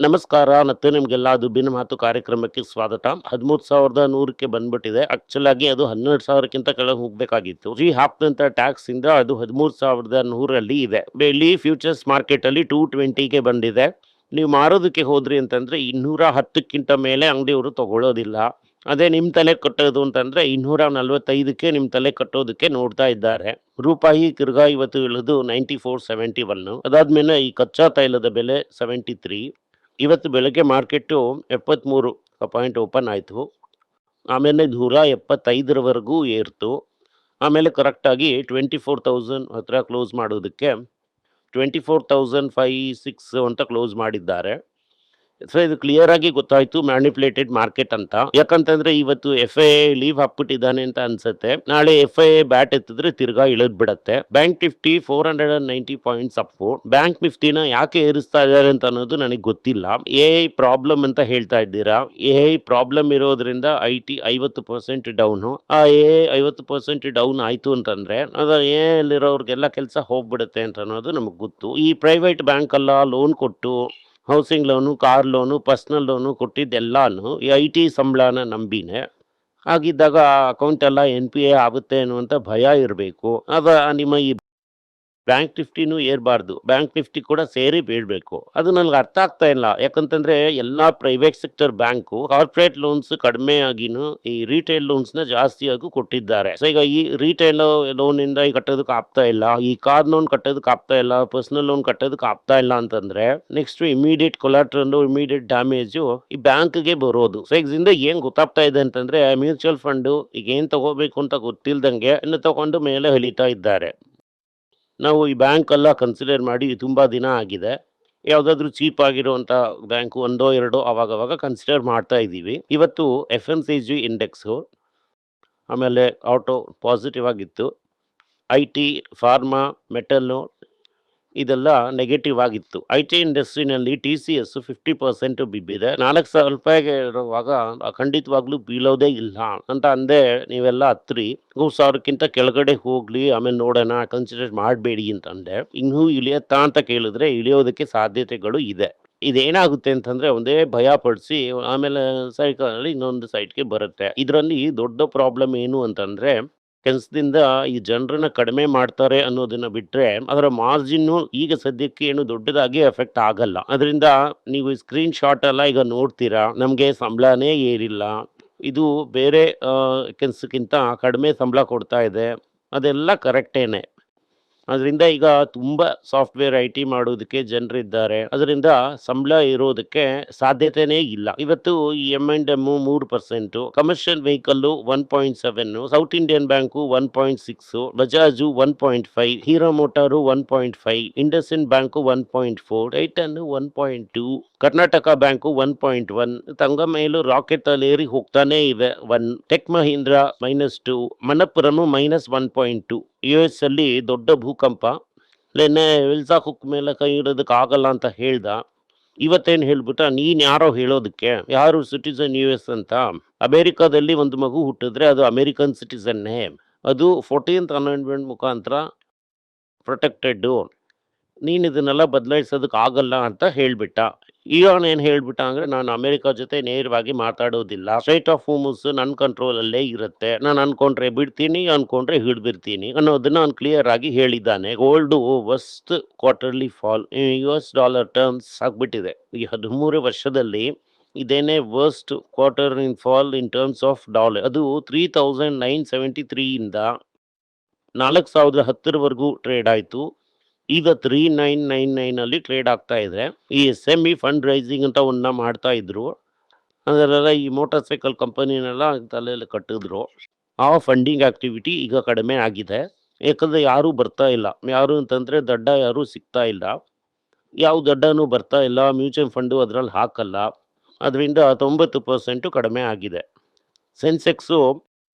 ನಮಸ್ಕಾರ. ಮತ್ತೆ ನಿಮ್ಗೆಲ್ಲ ದುಡ್ಡಿನ ಮಾತು ಕಾರ್ಯಕ್ರಮಕ್ಕೆ ಸ್ವಾಗತ. 13,100ಕ್ಕೆ ಬಂದ್ಬಿಟ್ಟಿದೆ. ಆಕ್ಚುಲ್ ಆಗಿ ಅದು 12,000ಕ್ಕಿಂತ ಕೆಳಗೆ ಹೋಗ್ಬೇಕಾಗಿತ್ತು. ಹಾಕ್ದಂತ ಟ್ಯಾಕ್ಸ್ ಇಂದ ಅದು 13,100 ಇದೆ. ಬೆಳ್ಳಿ ಫ್ಯೂಚರ್ಸ್ ಮಾರ್ಕೆಟ್ ಅಲ್ಲಿ 220ಗೆ ಬಂದಿದೆ. ನೀವು ಮಾರೋದಕ್ಕೆ ಹೋದ್ರಿ ಅಂತಂದ್ರೆ 210ಕ್ಕಿಂತ ಮೇಲೆ ಅಂಗಡಿಯವರು ತಗೊಳ್ಳೋದಿಲ್ಲ. ಅದೇ ನಿಮ್ ತಲೆ ಕಟ್ಟೋದು ಅಂತಂದ್ರೆ 245ಕ್ಕೆ ನಿಮ್ ತಲೆ ಕಟ್ಟೋದಕ್ಕೆ ನೋಡ್ತಾ ಇದ್ದಾರೆ. ರೂಪಾಯಿ ತಿರ್ಗಾ ಇವತ್ತು ಇಳಿದು 94.71. ಅದಾದ್ಮೇಲೆ ಈ ಕಚ್ಚಾ ತೈಲದ ಬೆಲೆ 73. ಇವತ್ತು ಬೆಳಗ್ಗೆ ಮಾರ್ಕೆಟು 73 ಪಾಯಿಂಟ್ ಓಪನ್ ಆಯಿತು. ಆಮೇಲೆ 175ರವರೆಗೂ ಏರ್ತು. ಆಮೇಲೆ ಕರೆಕ್ಟಾಗಿ 24,000 ಹತ್ರ ಕ್ಲೋಸ್ ಮಾಡೋದಕ್ಕೆ 24,506 ಅಂತ ಕ್ಲೋಸ್ ಮಾಡಿದ್ದಾರೆ. ಸೊ ಇದು ಕ್ಲಿಯರ್ ಆಗಿ ಗೊತ್ತಾಯ್ತು ಮ್ಯಾನಿಪುಲೇಟೆಡ್ ಮಾರ್ಕೆಟ್ ಅಂತ. ಯಾಕಂತಂದ್ರೆ ಇವತ್ತು FII ಲೀವ್ ಹಾಕ್ಬಿಟ್ಟಿದ್ದಾನೆ ಅಂತ ಅನ್ಸುತ್ತೆ. ನಾಳೆ FII ಬ್ಯಾಟ್ ಎತ್ತಿದ್ರೆ ತಿರ್ಗಾ ಇಳಿದ್ ಬಿಡತ್ತೆ. Bank Nifty 490 points up. Bank ನಿಫ್ಟಿನ ಯಾಕೆ ಏರಿಸ್ತಾ ಇದ್ದಾರೆ ಅಂತ ಅನ್ನೋದು ನನಗೆ ಗೊತ್ತಿಲ್ಲ. AI ಪ್ರಾಬ್ಲಮ್ ಅಂತ ಹೇಳ್ತಾ ಇದ್ದೀರಾ. AI ಪ್ರಾಬ್ಲಮ್ ಇರೋದ್ರಿಂದ IT 50% ಡೌನು. ಆ AI 50% ಡೌನ್ ಆಯ್ತು ಅಂತಂದ್ರೆ ಅದು AI ಅಲ್ಲಿರೋರ್ಗೆಲ್ಲ ಕೆಲಸ ಹೋಗ್ಬಿಡುತ್ತೆ ಅಂತ ಅನ್ನೋದು ನಮಗ್ ಗೊತ್ತು. ಈ ಪ್ರೈವೇಟ್ ಬ್ಯಾಂಕ್ ಅಲ್ಲ ಲೋನ್ ಕೊಟ್ಟು housing loan, car loan, personal loan ಕೊಟ್ಟಿದ್ದೆಲ್ಲಾನು ಈ IT ಸಂಬಳನ ನಂಬಿನೇ. ಹಾಗಿದ್ದಾಗ ಅಕೌಂಟ್ ಎಲ್ಲ NPA ಆಗುತ್ತೆ ಅನ್ನುವಂಥ ಭಯ ಇರಬೇಕು. ಆಗ ನಿಮ್ಮ ಈ ಬ್ಯಾಂಕ್ ನಿಫ್ಟಿನೂ ಏರ್ಬಾರ್ದು. ಬ್ಯಾಂಕ್ ನಿಫ್ಟಿ ಕೂಡ ಸೇರಿ ಬೀಳ್ಬೇಕು. ಅದು ನನಗೆ ಅರ್ಥ ಆಗ್ತಾ ಇಲ್ಲ. ಯಾಕಂತಂದ್ರೆ ಎಲ್ಲಾ private sector bank corporate loans ಕಡಿಮೆ ಆಗಿನೂ ಈ ರಿಟೇಲ್ ಲೋನ್ಸ್ ನ ಜಾಸ್ತಿಯಾಗಿ ಕೊಟ್ಟಿದ್ದಾರೆ. ಸೊ ಈಗ ಈ ರಿಟೇಲ್ ಲೋನ್ ಇಂದ ಈ ಕಟ್ಟೋದಕ್ಕೆ ಆಗ್ತಾ ಇಲ್ಲ, ಈ ಕಾರ್ ಲೋನ್ ಕಟ್ಟೋದಕ್ಕೆ ಆಗ್ತಾ ಇಲ್ಲ, ಪರ್ಸನಲ್ ಲೋನ್ ಕಟ್ಟೋದಕ್ಕೆ ಆಗ್ತಾ ಇಲ್ಲ ಅಂತಂದ್ರೆ next immediate collateral, immediate damage ಈ ಬ್ಯಾಂಕ್ಗೆ ಬರೋದು. ಸೊ ಇದರಿಂದ ಏನ್ ಗೊತ್ತಾಗ್ತಾ ಇದೆ ಅಂತಂದ್ರೆ ಮ್ಯೂಚುವಲ್ ಫಂಡ್ ಈಗ ಏನ್ ತಗೋಬೇಕು ಅಂತ ಗೊತ್ತಿಲ್ದಂಗೆ ಇನ್ನು ತಗೊಂಡು ಮೇಲೆ ಹಲಿತಾ ಇದ್ದಾರೆ. ನಾವು ಈ ಬ್ಯಾಂಕ್ ಎಲ್ಲ ಕನ್ಸಿಡರ್ ಮಾಡಿ ತುಂಬಾ ದಿನ ಆಗಿದೆ. ಯಾವುದಾದ್ರೂ ಚೀಪ್ ಆಗಿರುವಂಥ ಬ್ಯಾಂಕು ಒಂದೋ ಎರಡೋ ಅವಾಗವಾಗ ಕನ್ಸಿಡರ್ ಮಾಡ್ತಾ ಇದ್ದೀವಿ. ಇವತ್ತು FMCG ಇಂಡೆಕ್ಸು, ಆಮೇಲೆ ಆಟೋ ಪಾಸಿಟಿವ್ ಆಗಿತ್ತು. IT, ಫಾರ್ಮಾ, ಮೆಟಲ್ಲು ಇದೆಲ್ಲ ನೆಗೆಟಿವ್ ಆಗಿತ್ತು. IT ಇಂಡಸ್ಟ್ರಿನಲ್ಲಿ TCS 50% ಬಿದ್ದಿದೆ. 4,000 ರೂಪಾಯಿಗೆ ಇರುವಾಗ ಖಂಡಿತವಾಗ್ಲೂ ಬೀಳೋದೇ ಇಲ್ಲ ಅಂತ ಅಂದೆ. ನೀವೆಲ್ಲ ಹತ್ರಿ 3,000ಕ್ಕಿಂತ ಕೆಳಗಡೆ ಹೋಗ್ಲಿ, ಆಮೇಲೆ ನೋಡೋಣ, ಕನ್ಸಿಡರ್ ಮಾಡಬೇಡಿ ಅಂತ ಅಂದೆ. ಇನ್ನೂ ಇಳಿಯತ್ತಾ ಅಂತ ಕೇಳಿದ್ರೆ ಇಳಿಯೋದಕ್ಕೆ ಸಾಧ್ಯತೆಗಳು ಇದೆ. ಇದೇನಾಗುತ್ತೆ ಅಂತಂದ್ರೆ ಒಂದೇ ಭಯ ಪಡಿಸಿ ಆಮೇಲೆ ಸೈಕಲ್ ಇನ್ನೊಂದು ಸೈಡ್ಗೆ ಬರುತ್ತೆ. ಇದರಲ್ಲಿ ದೊಡ್ಡ ಪ್ರಾಬ್ಲಮ್ ಏನು ಅಂತಂದ್ರೆ ಕೆಲಸದಿಂದ ಈ ಜನರನ್ನ ಕಡಿಮೆ ಮಾಡ್ತಾರೆ ಅನ್ನೋದನ್ನ ಬಿಟ್ರೆ ಅದರ ಮಾರ್ಜಿನ್ ಈಗ ಸದ್ಯಕ್ಕೆ ಏನು ದೊಡ್ಡದಾಗಿ ಎಫೆಕ್ಟ್ ಆಗಲ್ಲ. ಅದರಿಂದ ನೀವು ಸ್ಕ್ರೀನ್ ಶಾಟ್ ಎಲ್ಲ ಈಗ ನೋಡ್ತೀರಾ, ನಮ್ಗೆ ಸಂಬಳನೇ ಏರಿಲ್ಲ, ಇದು ಬೇರೆ ಕೆಲಸಕ್ಕಿಂತ ಕಡಿಮೆ ಸಂಬಳ ಕೊಡ್ತಾ ಇದೆ, ಅದೆಲ್ಲ ಕರೆಕ್ಟೇನೆ. ಅದರಿಂದ ಈಗ ತುಂಬಾ ಸಾಫ್ಟ್ವೇರ್ IT ಮಾಡೋದಕ್ಕೆ ಜನರಿದ್ದಾರೆ. ಅದರಿಂದ ಸಂಬಳ ಇರೋದಕ್ಕೆ ಸಾಧ್ಯತೆನೇ ಇಲ್ಲ. ಇವತ್ತು ಈ M&M 3%, commercial vehicle 1.7, south Indian bank 1.6, Bajaj 1.5, Hero motor 1.5, IndusInd bank 1.4, Titan 1.2, Karnataka bank 1.1, Thangamayil rocket ಅಲ್ಲಿ ಏರಿ ಹೋಗ್ತಾನೆ ಇವೆ 1, ಟೆಕ್ ಮಹೀಂದ್ರ -2, ಮನಪ್ಪುರಂ -1.2. US ಅಲ್ಲಿ ದೊಡ್ಡ ಭೂಕಂಪ. ನೆನ್ನೆ ವಿಲ್ಸಾ ಹುಕ್ ಮೇಲೆ ಕೈ ಇಡೋದಕ್ಕೆ ಆಗಲ್ಲ ಅಂತ ಹೇಳ್ದ. ಇವತ್ತೇನು ಹೇಳ್ಬಿಟ್ಟ, ನೀನ್ ಯಾರೋ ಹೇಳೋದಕ್ಕೆ, ಯಾರು ಸಿಟಿಸನ್ US ಅಂತ. ಅಮೆರಿಕಾದಲ್ಲಿ ಒಂದು ಮಗು ಹುಟ್ಟಿದ್ರೆ ಅದು ಅಮೆರಿಕನ್ ಸಿಟಿಸನ್ನೇ. ಅದು 14th ಅಮೆಂಡ್ಮೆಂಟ್ ಮುಖಾಂತರ ಪ್ರೊಟೆಕ್ಟೆಡ್. ನೀನ್ ಇದನ್ನೆಲ್ಲ ಬದಲಾಯಿಸೋದಕ್ಕೆ ಆಗಲ್ಲ ಅಂತ ಹೇಳ್ಬಿಟ್ಟ. ಇವಾನ್ ಏನ್ ಹೇಳ್ಬಿಟ್ಟ ಅಂದ್ರೆ, ನಾನು ಅಮೆರಿಕ ಜೊತೆ ನೇರವಾಗಿ ಮಾತಾಡೋದಿಲ್ಲ, ಸ್ಟ್ರೈಟ್ ಆಫ್ ಹೋಮಸ್ ನನ್ನ ಕಂಟ್ರೋಲ್ ಅಲ್ಲೇ ಇರುತ್ತೆ, ನಾನು ಅನ್ಕೊಂಡ್ರೆ ಬಿಡ್ತೀನಿ, ಅನ್ಕೊಂಡ್ರೆ ಹಿಡ್ದಿರ್ತೀನಿ ಅನ್ನೋದನ್ನ ನಾನು ಕ್ಲಿಯರ್ ಆಗಿ ಹೇಳಿದ್ದಾನೆ. Gold worst quarterly fall US dollar terms ಆಗ್ಬಿಟ್ಟಿದೆ. ಈ 13 ವರ್ಷದಲ್ಲಿ ಇದೇನೇ worst quarter in fall in terms of dollar. ಅದು 3,973 ಇಂದ 4,010ವರೆಗೂ ಟ್ರೇಡ್ ಆಯ್ತು. ಈಗ 3,999 ಅಲ್ಲಿ ಟ್ರೇಡ್ ಆಗ್ತಾ ಇದೆ. ಈ SME ಫಂಡ್ ರೈಸಿಂಗ್ ಅಂತ ಒಂದನ್ನ ಮಾಡ್ತಾ ಇದ್ರು. ಅದರೆಲ್ಲ ಈ ಮೋಟಾರ್ ಸೈಕಲ್ ಕಂಪನಿನೆಲ್ಲ ತಲೆಯಲ್ಲಿ ಕಟ್ಟಿದ್ರು. ಆ ಫಂಡಿಂಗ್ ಆಕ್ಟಿವಿಟಿ ಈಗ ಕಡಿಮೆ ಆಗಿದೆ. ಯಾಕಂದ್ರೆ ಯಾರು ಬರ್ತಾ ಇಲ್ಲ. ಯಾರು ಅಂತಂದ್ರೆ ದಡ್ಡ ಯಾರು ಸಿಗ್ತಾ ಇಲ್ಲ. ಯಾವ ದಡ್ಡನೂ ಬರ್ತಾ ಇಲ್ಲ. ಮ್ಯೂಚುವಲ್ ಫಂಡು ಅದ್ರಲ್ಲಿ ಹಾಕಲ್ಲ. ಅದರಿಂದ 90% ಕಡಿಮೆ ಆಗಿದೆ. ಸೆನ್ಸೆಕ್ಸು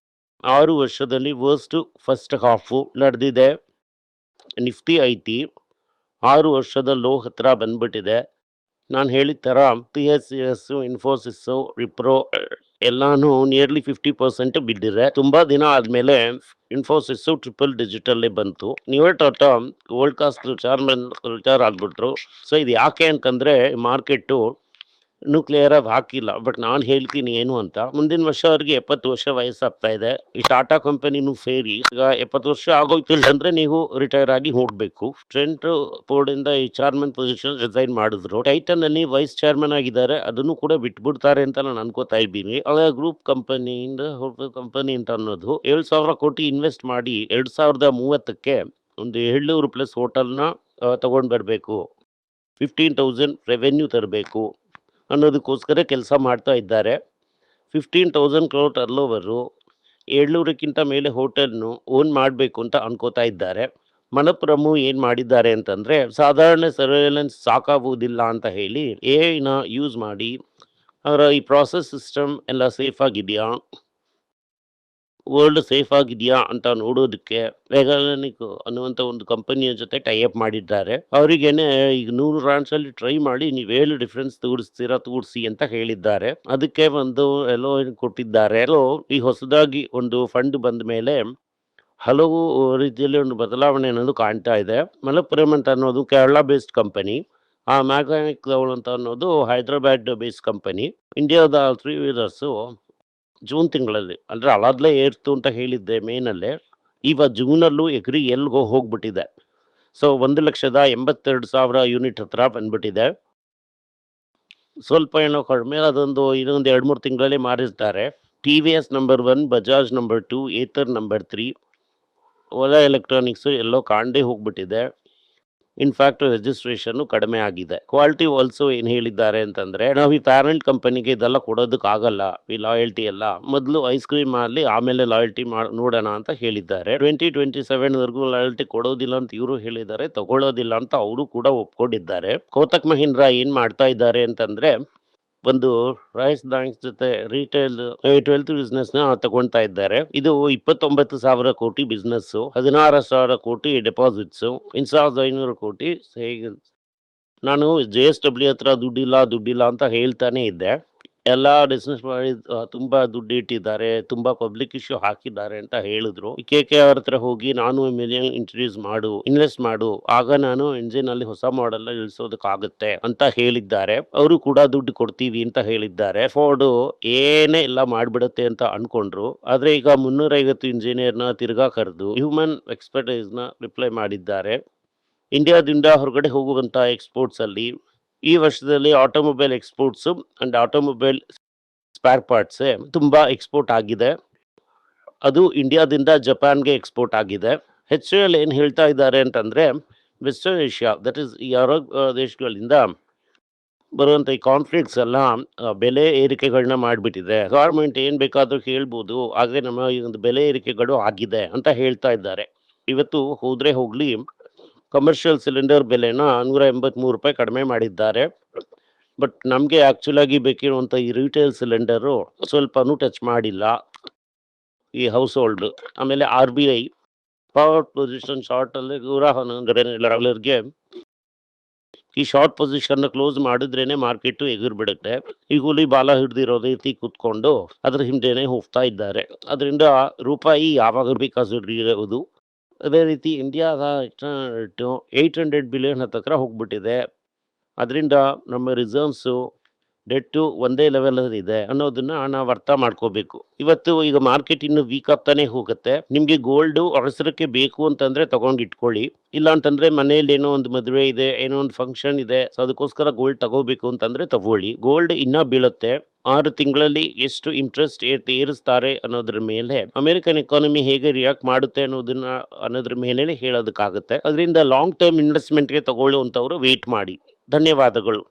6 ವರ್ಷದಲ್ಲಿ ವರ್ಸ್ಟ್ ಫಸ್ಟ್ ಹಾಫು ನಡೆದಿದೆ. ನಿಫ್ಟಿ ಐತಿ 6 ವರ್ಷದ ಲೋ ಹತ್ರ ಬಂದ್ಬಿಟ್ಟಿದೆ. ನಾನು ಹೇಳಿದ ಥರ TCS, ಇನ್ಫೋಸಿಸ್, ವಿಪ್ರೋ ಎಲ್ಲಾನು ನಿಯರ್ಲಿ 50% ಬಿದ್ದಿದೆ. ತುಂಬಾ ದಿನ ಆದ್ಮೇಲೆ ಇನ್ಫೋಸಿಸ್ ಟ್ರಿಪಲ್ ಡಿಜಿಟಲ್ಲೇ ಬಂತು. ನ್ಯೂಯರ್ ಟಾಟಾ ವರ್ಲ್ಡ್ ಕಾಸ್ಟ್ ರಿಟೈರ್ ಆಗ್ಬಿಟ್ರು. ಸೊ ಇದು ಯಾಕೆ ಅಂತಂದ್ರೆ ಮಾರ್ಕೆಟ್ಟು ಇನ್ನೂ ಕ್ಲಿಯರ್ ಆಗಿ ಹಾಕಿಲ್ಲ. ಬಟ್ ನಾನು ಹೇಳ್ತೀನಿ ಏನು ಅಂತ. ಮುಂದಿನ ವರ್ಷ ಅವ್ರಿಗೆ 70 ವರ್ಷ ವಯಸ್ಸಾಗ್ತಾ ಇದೆ. ಈ ಟಾಟಾ ಕಂಪನಿನೂ ಸೇರಿ ಈಗ 70 ವರ್ಷ ಆಗೋಯ್ತಿಲ್ಲ ಅಂದ್ರೆ ನೀವು ರಿಟೈರ್ ಆಗಿ ಹೋಗ್ಬೇಕು. ಟ್ರೆಂಟ್ ಬೋರ್ಡ್ ಇಂದ ಈ ಚೇರ್ಮನ್ ಪೊಸಿಷನ್ ರಿಸೈನ್ ಮಾಡಿದ್ರು. ಟೈಟನ್ ಅಲ್ಲಿ ವೈಸ್ ಚೇರ್ಮನ್ ಆಗಿದ್ದಾರೆ, ಅದನ್ನು ಕೂಡ ಬಿಟ್ಬಿಡ್ತಾರೆ ಅಂತ ನಾನು ಅನ್ಕೋತಾ ಇದ್ದೀನಿ. ಗ್ರೂಪ್ ಕಂಪನಿಯಿಂದ ಕಂಪನಿ ಅಂತ ಅನ್ನೋದು 7,000 ಕೋಟಿ ಇನ್ವೆಸ್ಟ್ ಮಾಡಿ 2030ಕ್ಕೆ ಒಂದು 700 ಪ್ಲಸ್ ಹೋಟೆಲ್ನ ತಗೊಂಡ್ ಬರ್ಬೇಕು, 15,000 ರೆವೆನ್ಯೂ ತರಬೇಕು ಅನ್ನೋದಕ್ಕೋಸ್ಕರ ಕೆಲಸ ಮಾಡ್ತಾ ಇದ್ದಾರೆ. 15,000 ಕ್ರೋರ್ ಟರ್ನ್ ಓವರು, 700ಕ್ಕಿಂತ ಮೇಲೆ ಹೋಟೆಲ್ನು ಓನ್ ಮಾಡಬೇಕು ಅಂತ ಅನ್ಕೋತಾ ಇದ್ದಾರೆ. ಮನಪ್ರಮು ಏನು ಮಾಡಿದ್ದಾರೆ ಅಂತಂದರೆ, ಸಾಧಾರಣ ಸರ್ವೇಲೆನ್ಸ್ ಸಾಕಾಗುವುದಿಲ್ಲ ಅಂತ ಹೇಳಿ ಎಐನ ಯೂಸ್ ಮಾಡಿ ಅವರ ಈ ಪ್ರಾಸೆಸ್ ಸಿಸ್ಟಮ್ ಎಲ್ಲ ಸೇಫ್ ಆಗಿದೆಯಾ, ವರ್ಲ್ಡ್ ಸೇಫ್ ಆಗಿದೆಯಾ ಅಂತ ನೋಡೋದಕ್ಕೆ ವೆಗಾನಿಕ್ ಅನ್ನುವಂಥ ಒಂದು ಕಂಪನಿಯ ಜೊತೆ ಟೈಅಪ್ ಮಾಡಿದ್ದಾರೆ. ಅವರಿಗೇನೆ ಈಗ 100 ಬ್ರಾಂಚಲ್ಲಿ ಟ್ರೈ ಮಾಡಿ ನೀವು ಏನು ಡಿಫ್ರೆನ್ಸ್ ತೋರಿಸಿ ಅಂತ ಹೇಳಿದ್ದಾರೆ. ಅದಕ್ಕೆ ಒಂದು ಎಲ್ಲೋ ಕೊಟ್ಟಿದ್ದಾರೆ. ಈ ಹೊಸದಾಗಿ ಒಂದು ಫಂಡ್ ಬಂದ ಮೇಲೆ ಹಲವು ರೀತಿಯಲ್ಲಿ ಒಂದು ಬದಲಾವಣೆ ಅನ್ನೋದು ಕಾಣ್ತಾ ಇದೆ. ಮಲಪ್ಪುರಂ ಅಂತ ಅನ್ನೋದು ಕೇರಳ ಬೇಸ್ಡ್ ಕಂಪನಿ, ಆ ಮ್ಯಾಗ್ಯಾನಿಕ್ ಅಂತ ಅನ್ನೋದು ಹೈದರಾಬಾದ್ ಬೇಸ್ಡ್ ಕಂಪನಿ. ಇಂಡಿಯಾದ 3 ವೀಲರ್ಸು ಜೂನ್ ತಿಂಗಳಲ್ಲಿ ಅಂದರೆ ಅಲಾದ್ಲೇ ಏರ್ತು ಅಂತ ಹೇಳಿದ್ದೆ ಮೇನಲ್ಲೇ, ಇವಾಗ ಜೂನಲ್ಲೂ ಎಗ್ರಿ ಎಲ್ಗೋ ಹೋಗ್ಬಿಟ್ಟಿದೆ. ಸೊ 1,82,000 ಯೂನಿಟ್ ಹತ್ರ ಬಂದ್ಬಿಟ್ಟಿದೆ. ಸ್ವಲ್ಪ ಏನೋ ಕಡಿಮೆ, ಅದೊಂದು ಇನ್ನೊಂದು 2-3 ತಿಂಗಳಲ್ಲಿ ಮಾರಿರ್ತಾರೆ. TVS number 1, Bajaj number 2, Ather number 3, Ola electronics ಎಲ್ಲೋ ಕಾಣದೇ ಹೋಗ್ಬಿಟ್ಟಿದೆ. ಇನ್ಫ್ಯಾಕ್ಟ್ ರಿಜಿಸ್ಟ್ರೇಷನ್ನು ಕಡಿಮೆ ಆಗಿದೆ. ಕ್ವಾಲಿಟಿ ಆಲ್ಸೋ ಏನು ಹೇಳಿದ್ದಾರೆ ಅಂತಂದರೆ, ನಾವು ಈ ಪ್ಯಾರೆಂಟ್ ಕಂಪನಿಗೆ ಇದೆಲ್ಲ ಕೊಡೋದಕ್ಕಾಗಲ್ಲ, ಈ ಲಾಯಲ್ಟಿ ಎಲ್ಲ ಮೊದಲು ಐಸ್ ಕ್ರೀಮ್ ಆಗಲಿ ಆಮೇಲೆ ಲಾಯಲ್ಟಿ ನೋಡೋಣ ಅಂತ ಹೇಳಿದ್ದಾರೆ. 2027ವರೆಗೂ ಲಾಯಲ್ಟಿ ಕೊಡೋದಿಲ್ಲ ಅಂತ ಇವರು ಹೇಳಿದ್ದಾರೆ, ತಗೊಳ್ಳೋದಿಲ್ಲ ಅಂತ ಅವರು ಕೂಡ ಒಪ್ಕೊಂಡಿದ್ದಾರೆ. ಕೋಟಕ್ ಮಹೀಂದ್ರಾ ಏನು ಮಾಡ್ತಾ ಇದ್ದಾರೆ ಅಂತಂದರೆ, ಒಂದು ರೈಸ್ ಬ್ಯಾಂಕ್ ಜೊತೆ ರಿಟೇಲ್ 12th ಬಿಸ್ನೆಸ್ನ ತಗೊಳ್ತಾ ಇದ್ದಾರೆ. ಇದು 29,000 ಕೋಟಿ ಬಿಸ್ನೆಸ್ಸು, 16,000 ಕೋಟಿ ಡೆಪಾಸಿಟ್ಸು, 1,500 ಕೋಟಿ ಸೇವಿಂಗ್ಸ್. ನಾನು JSW ಹತ್ರ ದುಡ್ಡಿಲ್ಲ ಅಂತ ಹೇಳ್ತಾನೆ ಇದ್ದೆ. ಎಲ್ಲ ಬಿಸ್ನೆಸ್ ಮಾಡಿ ತುಂಬ ದುಡ್ಡು ಇಟ್ಟಿದ್ದಾರೆ, ತುಂಬ ಪಬ್ಲಿಕ್ ಇಶ್ಯೂ ಹಾಕಿದ್ದಾರೆ ಅಂತ ಹೇಳಿದ್ರು. KKR ಹತ್ರ ಹೋಗಿ ನಾನು ಮಿಲಿಯನ್ ಇನ್ವೆಸ್ಟ್ ಮಾಡು, ಆಗ ನಾನು ಎಂಜಿನಲ್ಲಿ ಹೊಸ ಮಾಡೆಲ್ ಇಳಿಸೋದಕ್ಕಾಗುತ್ತೆ ಅಂತ ಹೇಳಿದ್ದಾರೆ. ಅವರು ಕೂಡ ದುಡ್ಡು ಕೊಡ್ತೀವಿ ಅಂತ ಹೇಳಿದ್ದಾರೆ. ಫೋರ್ಡು ಏನೇ ಎಲ್ಲ ಮಾಡ್ಬಿಡುತ್ತೆ ಅಂತ ಅನ್ಕೊಂಡ್ರು. ಆದ್ರೆ ಈಗ 350 ಇಂಜಿನಿಯರ್ನ ತಿರ್ಗಾ ಕರೆದು ಹ್ಯೂಮನ್ ಎಕ್ಸ್ಪರ್ಟೈಸ್ನ ರಿಪ್ಲೈ ಮಾಡಿದ್ದಾರೆ. ಇಂಡಿಯಾದಿಂದ ಹೊರಗಡೆ ಹೋಗುವಂಥ ಎಕ್ಸ್ಪೋರ್ಟ್ಸಲ್ಲಿ ಈ ವರ್ಷದಲ್ಲಿ automobile exports and automobile spare ಪಾರ್ಟ್ಸೇ ತುಂಬ ಎಕ್ಸ್ಪೋರ್ಟ್ ಆಗಿದೆ. ಅದು ಇಂಡಿಯಾದಿಂದ ಜಪಾನ್ಗೆ ಎಕ್ಸ್ಪೋರ್ಟ್ ಆಗಿದೆ. HCL ಏನು ಹೇಳ್ತಾ ಇದ್ದಾರೆ ಅಂತಂದರೆ, ವೆಸ್ಟರ್ನ್ ಏಷ್ಯಾ ದಟ್ ಈಸ್ ಈ ಅರಬ್ ದೇಶಗಳಿಂದ ಬರುವಂಥ ಈ ಕಾನ್ಫ್ಲಿಕ್ಟ್ಸ್ ಎಲ್ಲ ಬೆಲೆ ಏರಿಕೆಗಳನ್ನ ಮಾಡಿಬಿಟ್ಟಿದೆ. ಗೌರ್ಮೆಂಟ್ ಏನು ಬೇಕಾದರೂ ಹೇಳ್ಬೋದು, ಆದರೆ ನಮ್ಮ ಈ ಒಂದು ಬೆಲೆ ಏರಿಕೆಗಳು ಆಗಿದೆ ಅಂತ ಹೇಳ್ತಾ ಇದ್ದಾರೆ. ಇವತ್ತು ಹೋಗಲಿ ಕಮರ್ಷಿಯಲ್ ಸಿಲಿಂಡರ್ ಬೆಲೆನ 183 ರೂಪಾಯಿ ಕಡಿಮೆ ಮಾಡಿದ್ದಾರೆ. ಬಟ್ ನಮಗೆ ಆ್ಯಕ್ಚುಲಾಗಿ ಬೇಕಿರುವಂಥ ಈ ರಿಟೇಲ್ ಸಿಲಿಂಡರು ಸ್ವಲ್ಪನೂ ಟಚ್ ಮಾಡಿಲ್ಲ ಈ ಹೌಸ್ ಹೋಲ್ಡ್. ಆಮೇಲೆ RBI ಪವರ್ ಪೊಸಿಷನ್ ಶಾರ್ಟಲ್ಲಿ 111 ಈ ಶಾರ್ಟ್ ಪೊಸಿಷನ್ನ ಕ್ಲೋಸ್ ಮಾಡಿದ್ರೇನೆ ಮಾರ್ಕೆಟು ಎಗುರ್ಬಿಡುತ್ತೆ. ಈ ಹುಲಿ ಬಾಲ ಹಿಡ್ದಿರೋ ರೀತಿ ಕೂತ್ಕೊಂಡು ಅದ್ರ ಹಿಂದೆನೇ ಹೋಗ್ತಾ ಇದ್ದಾರೆ. ಅದರಿಂದ ರೂಪಾಯಿ ಯಾವಾಗ ಬೇಕಾದ್ರೂ ಇರೋದು. ಅದೇ ರೀತಿ ಇಂಡಿಯಾದ 800 ಬಿಲಿಯನ್ ಹತ್ತಿರ ಹೋಗ್ಬಿಟ್ಟಿದೆ. ಅದರಿಂದ ನಮ್ಮ ರಿಸರ್ವ್ಸು ಡೆಟ್ಟು ಒಂದೇ ಲೆವೆಲಲ್ಲಿ ಇದೆ ಅನ್ನೋದನ್ನ ನಾವು ಅರ್ಥ ಮಾಡ್ಕೋಬೇಕು. ಇವತ್ತು ಈಗ ಮಾರ್ಕೆಟ್ ಇನ್ನು ವೀಕ್ ಆಗ್ತಾನೆ ಹೋಗುತ್ತೆ. ನಿಮಗೆ ಗೋಲ್ಡು ಅವಸರಕ್ಕೆ ಬೇಕು ಅಂತಂದರೆ ತಗೊಂಡು ಇಟ್ಕೊಳ್ಳಿ, ಇಲ್ಲ ಅಂತಂದರೆ ಮನೇಲಿ ಏನೋ ಒಂದು ಮದುವೆ ಇದೆ, ಏನೋ ಒಂದು ಫಂಕ್ಷನ್ ಇದೆ, ಸೊ ಅದಕ್ಕೋಸ್ಕರ ಗೋಲ್ಡ್ ತಗೋಬೇಕು ಅಂತಂದರೆ ತಗೊಳ್ಳಿ. ಗೋಲ್ಡ್ ಇನ್ನೂ ಬೀಳುತ್ತೆ. 6 ತಿಂಗಳಲ್ಲಿ ಎಷ್ಟು ಇಂಟ್ರೆಸ್ಟ್ ಏರಿಸ್ತಾರೆ ಅನ್ನೋದ್ರ ಮೇಲೆ, ಅಮೆರಿಕನ್ ಎಕಾನಮಿ ಹೇಗೆ ರಿಯಾಕ್ಟ್ ಮಾಡುತ್ತೆ ಅನ್ನೋದ್ರ ಮೇಲೆ ಹೇಳೋದಕ್ಕಾಗುತ್ತೆ. ಅದರಿಂದ ಲಾಂಗ್ ಟರ್ಮ್ ಇನ್ವೆಸ್ಟ್ಮೆಂಟ್ಗೆ ತಗೊಳ್ಳುವಂಥವ್ರು ವೆಯ್ಟ್ ಮಾಡಿ. ಧನ್ಯವಾದಗಳು.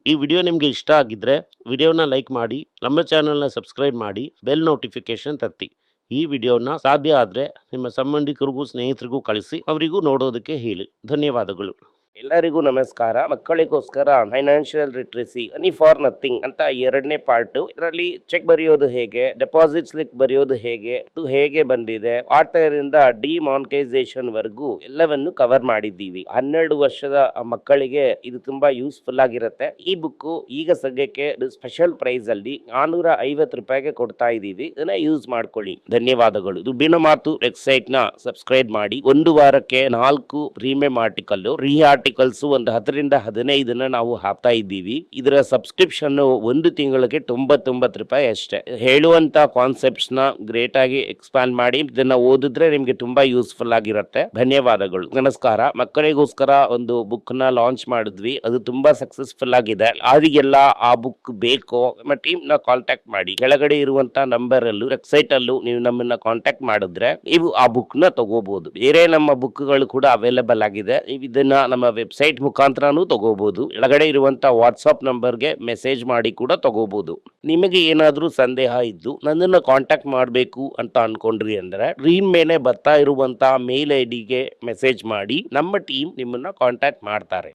ಈ ವಿಡಿಯೋ ನಿಮಗೆ ಇಷ್ಟ ಆಗಿದ್ರೆ ವಿಡಿಯೋನ ಲೈಕ್ ಮಾಡಿ, ನಮ್ಮ ಚಾನಲ್ನ ಸಬ್ಸ್ಕ್ರೈಬ್ ಮಾಡಿ, ಬೆಲ್ ನೋಟಿಫಿಕೇಶನ್ ತತ್ತಿ. ಈ ವಿಡಿಯೋನ ಸಾಧ್ಯ ಆದರೆ ನಿಮ್ಮ ಸಂಬಂಧಿಕರಿಗೂ ಸ್ನೇಹಿತರಿಗೂ ಕಳಿಸಿ, ಅವರಿಗೂ ನೋಡೋದಕ್ಕೆ ಹೇಳಿ. ಧನ್ಯವಾದಗಳು. ಎಲ್ಲರಿಗೂ ನಮಸ್ಕಾರ. ಮಕ್ಕಳಿಗೋಸ್ಕರ financial literacy money for nothing ಅಂತ 2ನೇ ಪಾರ್ಟು. ಇದರಲ್ಲಿ ಚೆಕ್ ಬರೆಯೋದು ಹೇಗೆ, ಡೆಪಾಸಿಟ್ ಸ್ಲಿಪ್ ಬರೆಯೋದು ಹೇಗೆ, ಇದು ಹೇಗೆ ಬಂದಿದೆ, ಆರ್ಥರಿಂದ ಡಿಮಾನಿಟೈಸೇಷನ್ ವರೆಗೂ ಎಲ್ಲವನ್ನು ಕವರ್ ಮಾಡಿದ್ದೀವಿ. 12 ವರ್ಷದ ಮಕ್ಕಳಿಗೆ ಇದು ತುಂಬಾ ಯೂಸ್ಫುಲ್ ಆಗಿರುತ್ತೆ. ಈ ಬುಕ್ ಈಗ ಸದ್ಯಕ್ಕೆ ಸ್ಪೆಷಲ್ ಪ್ರೈಸ್ ಅಲ್ಲಿ 450 ರೂಪಾಯಿಗೆ ಕೊಡ್ತಾ ಇದ್ದೀವಿ. ಇದನ್ನ ಯೂಸ್ ಮಾಡ್ಕೊಳ್ಳಿ. ಧನ್ಯವಾದಗಳು. ದುಡ್ಡಿನ ಮಾತು ವೆಬ್ಸೈಟ್ ನ ಸಬ್ಸ್ಕ್ರೈಬ್ ಮಾಡಿ. 1 ವಾರಕ್ಕೆ 4 ಪ್ರೀಮಿಯಂ ಆರ್ಟಿಕಲ್, ರೀ ಆರ್ಟಿಕಲ್ಸ್ ಒಂದು 10-15 ನಾವು ಹಾಕ್ತಾ ಇದ್ದೀವಿ. ಇದರ ಸಬ್ಸ್ಕ್ರಿಪ್ಷನ್ 1 ತಿಂಗಳಿಗೆ 99 ರೂಪಾಯಿ ಅಷ್ಟೇ. ಹೇಳುವಂತ ಕಾನ್ಸೆಪ್ಟ್ಸ್ ನ ಗ್ರೇಟ್ ಆಗಿ ಎಕ್ಸ್ಪಾಂಡ್ ಮಾಡಿ ಇದನ್ನ ಓದಿದ್ರೆ ನಿಮ್ಗೆ ತುಂಬಾ ಯೂಸ್ಫುಲ್ ಆಗಿರುತ್ತೆ. ಧನ್ಯವಾದಗಳು. ನಮಸ್ಕಾರ. ಮಕ್ಕಳಿಗೋಸ್ಕರ ಒಂದು ಬುಕ್ ನ ಲಾಂಚ್ ಮಾಡಿದ್ವಿ, ಅದು ತುಂಬಾ ಸಕ್ಸಸ್ಫುಲ್ ಆಗಿದೆ. ಯಾರಿಗೆಲ್ಲ ಆ ಬುಕ್ ಬೇಕೋ ನಮ್ಮ ಟೀಮ್ ನ ಕಾಂಟ್ಯಾಕ್ಟ್ ಮಾಡಿ. ಕೆಳಗಡೆ ಇರುವಂತ ನಂಬರ್ ಅಲ್ಲೂ ವೆಬ್ಸೈಟ್ ಅಲ್ಲೂ ನೀವು ನಮ್ಮನ್ನ ಕಾಂಟ್ಯಾಕ್ಟ್ ಮಾಡಿದ್ರೆ ನೀವು ಆ ಬುಕ್ ನ ತಗೋಬಹುದು. ಬೇರೆ ನಮ್ಮ ಬುಕ್ ಗಳು ಕೂಡ ಅವೈಲೇಬಲ್ ಆಗಿದೆ. ನೀವು ಇದನ್ನ ನಮ್ಮ ವೆಬ್ಸೈಟ್ ಮುಖಾಂತರನೂ ತಗೋಬಹುದು. ಕೆಳಗಡೆ ಇರುವಂತ ವಾಟ್ಸ್ಆಪ್ ನಂಬರ್ಗೆ ಮೆಸೇಜ್ ಮಾಡಿ ಕೂಡ ತಗೋಬಹುದು. ನಿಮಗೆ ಏನಾದ್ರೂ ಸಂದೇಹ ಇದ್ದು ನನ್ನನ್ನ ಕಾಂಟ್ಯಾಕ್ಟ್ ಮಾಡಬೇಕು ಅಂತ ಅನ್ಕೊಂಡ್ರಿ ಅಂದ್ರೆ ಸ್ಕ್ರೀನ್ ಮೇಲೆ ಬರ್ತಾ ಇರುವಂತ ಮೇಲ್ ಐಡಿಗೆ ಮೆಸೇಜ್ ಮಾಡಿ, ನಮ್ಮ ಟೀಮ್ ನಿಮ್ಮನ್ನ ಕಾಂಟ್ಯಾಕ್ಟ್ ಮಾಡ್ತಾರೆ.